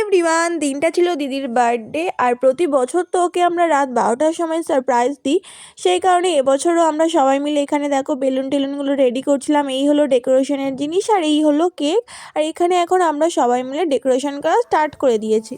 Everyone, দিনটা ছিল দিদির বার্থডে। আর প্রতি বছর তো ওকে আমরা রাত 12টার সময় সারপ্রাইজ দিই। সেই কারণে এবছরও আমরা সবাই মিলে এখানে দেখো বেলুন টেলুনগুলো রেডি করছিলাম। এই হলো ডেকোরেশনের জিনিস আর এই হলো কেক। আর এখানে এখন আমরা সবাই মিলে ডেকোরেশন করা স্টার্ট করে দিয়েছি।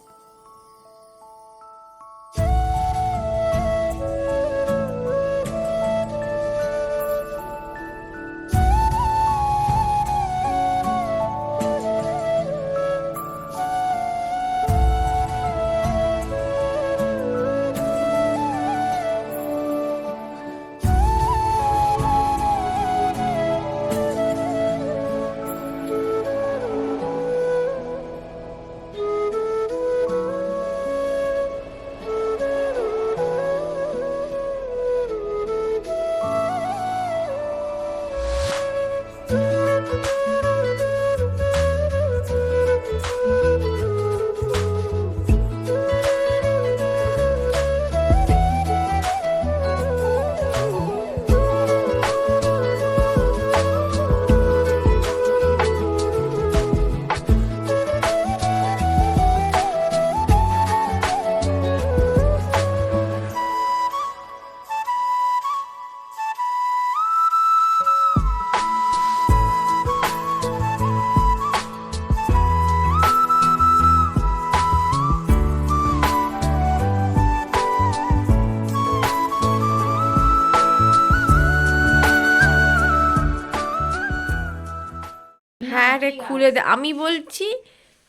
হ্যাঁ রে, খুলে দে, আমি বলছি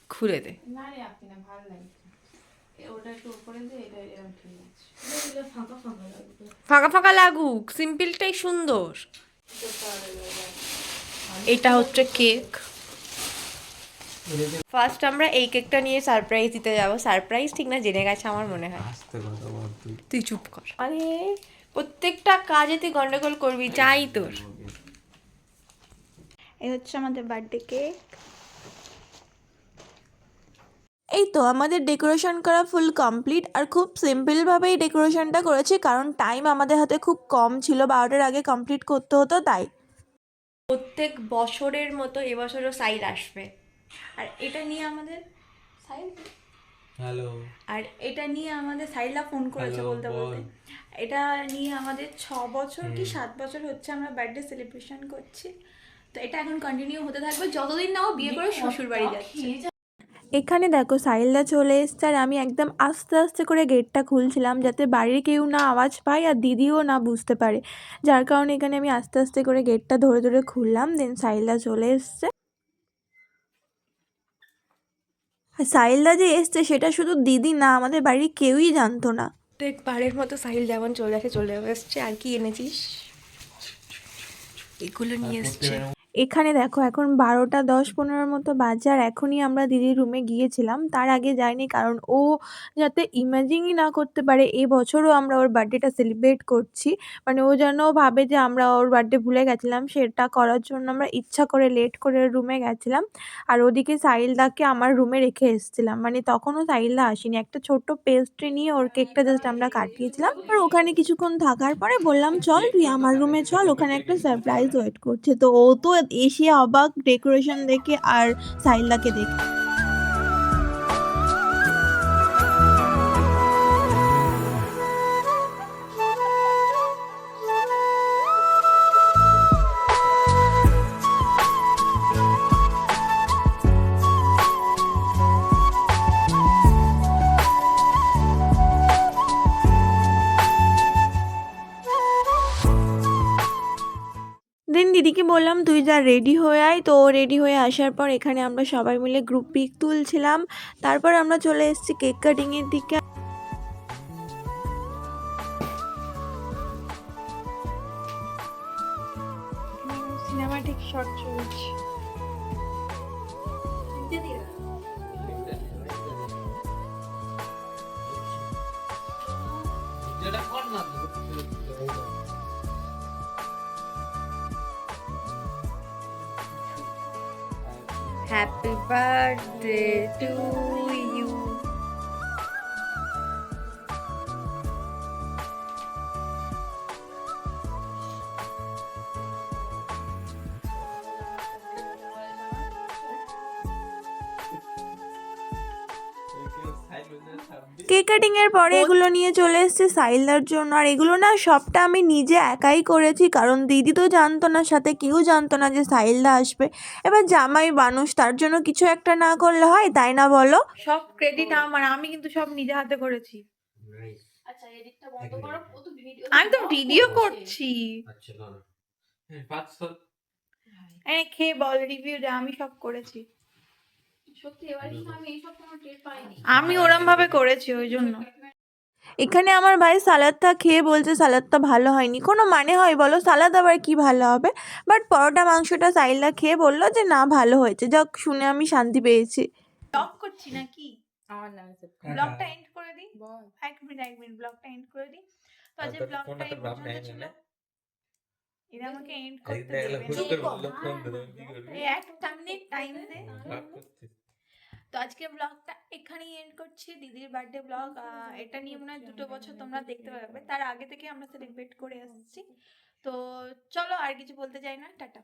খুলে দে। না রে, আপনি না, ভালো লাগছে। ওটা একটু উপরে দে, এটা এরকম ঠিক আছে। এটা ফাঁকা ফাঁকা লাগবে। ফাঁকা ফাঁকা লাগুক, সিম্পলটাই সুন্দর। এটা হচ্ছে কেক। ফার্স্ট আমরা এই কেকটা নিয়ে সারপ্রাইজ দিতে যাব। সারপ্রাইজ ঠিক না, জেনে গেছে আমার মনে হয়। তুই চুপ কর। আরে প্রত্যেকটা কাজে তুই গন্ডগোল করবি, চাই তোর। এই হচ্ছে আমাদের বার্থডে কেক। এই তো আমাদের ডেকোরেশন করা ফুল কমপ্লিট। আর খুব সিম্পলভাবেই ডেকোরেশনটা করেছি, কারণ টাইম আমাদের হাতে খুব কম ছিল, 12টার আগে কমপ্লিট করতে হতো তাই। প্রত্যেক বছরের মতো এবছরও সাইল আসবে। আর এটা নিয়ে আমাদের সাইল, হ্যালো, আর এটা নিয়ে আমাদের সাইলা ফোন করেছে বলতে বলতে। এটা নিয়ে আমাদের 6 বছর কি 7 বছর হচ্ছে আমরা বার্থডে সেলিব্রেশন করছি। তো এটা এখন কন্টিনিউ হতে থাকবে যতদিন না ও বিয়ে করে শ্বশুর বাড়ি যাচ্ছে। এখানে দেখো সাইলদা চলে এসছে আর আমি একদম আস্তে আস্তে করে গেটটা খুলছিলাম যাতে বাড়ির কেউ না আওয়াজ পায় আর দিদিও না বুঝতে পারে, যার কারণে এখানে আমি আস্তে আস্তে করে গেটটা ধরে ধরে খুললাম। দেন সাইলদা চলে এসছে। আর সাইলদা যে এসছে সেটা শুধু দিদি না, আমাদের বাড়ির কেউই জানতো না। প্রত্যেকবারের মতো সাহিল যেমন চলে এসছে। আর কি এনেছিস? এগুলো নিয়ে এসছে। এখানে দেখো এখন 12টা 10-15 মতো বাজে আর এখনই আমরা দিদির রুমে গিয়েছিলাম। তার আগে যাইনি, কারণ ও যাতে ইমাজিনই না করতে পারে এবছরও আমরা ওর বার্থডেটা সেলিব্রেট করছি। মানে ও যেন ভাবে যে আমরা ওর বার্থডে ভুলে গেছিলাম, সেটা করার জন্য আমরা ইচ্ছা করে লেট করে রুমে গেছিলাম। আর ওদিকে সাহিলদাকে আমার রুমে রেখে এসেছিলাম, মানে তখনও সাহিলদা আসেনি। একটা ছোট্ট পেস্ট্রি নিয়ে ওর কেকটা জাস্ট আমরা কাটিয়েছিলাম। আর ওখানে কিছুক্ষণ থাকার পরে বললাম চল তুই আমার রুমে চল, ওখানে একটা সারপ্রাইজ ওয়েট করছে। তো ও তো এসে অবাক ডেকোরেশন দেখে আর সাইলদাকে দেখে। দেন দিদিকে বললাম তুই যা রেডি হয়ে আয়। তো রেডি হয়ে আসার পর এখানে আমরা সবাই মিলে গ্রুপ পিক তুলছিলাম। তারপর আমরা চলে এসেছি কেক কাটিংয়ের দিকে। সিনেমাটিক শট চলছে। Happy birthday to you. Cake cutting এর পরে এগুলো নিয়ে চলে এসেছে সাইলার জন্য। আর এগুলো না সবটা আমি নিজে একাই করেছি, কারণ দিদি তো জানতো না, সাথে কেউ জানতো না যে সাইলদা আসবে। এবার জামাই মানুষ, তার জন্য কিছু একটা না করলে হয়, তাই না বলো? সব ক্রেডিট আমার, আমি কিন্তু সব নিজে হাতে করেছি। আচ্ছা এডিটটা বন্ধ করো, ও তো ভিডিও, আমি তো ভিডিও করছি। আচ্ছা না না হ্যাঁ 500 খেয়ে বল, রিভিউ দে, আমি সব করেছি। সত্যি এবারে কিন্তু আমি এইসব কোনো টের পাইনি। আমি ওরম ভাবে করেছি, ওই জন্য। এখানে আমার ভাই সালাদটা খেয়ে বলছে সালাদটা ভালো হয়নি। কোনো মানে হয় বলো, সালাদ আবার কি ভালো হবে? বাট পরোটা মাংসটা সাইলা খেয়ে বললো যে না ভালো হয়েছে। যাক, শুনে আমি শান্তি পেয়েছি। ব্লগ করছি নাকি? আমার নামে ব্লগটা এন্ড করে দিই। বল। এক মিনিট ব্লগটা এন্ড করে দিই। তো আজকে ব্লগটা এই পর্যন্ত ছিল। এরা আমাকে এন্ড করতে দেবে না। এই একটা মিনিট টাইম দে। তো আজকে ব্লগটা এখানেই এন্ড করছি। দিদির বার্থডে ব্লগ, এটা নিয়ে মনে হয় 2 বছর তোমরা দেখতে পাবে। তার আগে থেকে আমরা সেলিব্রেট করে আসছি। তো চলো, আর কিছু বলতে চাই না, টাটা।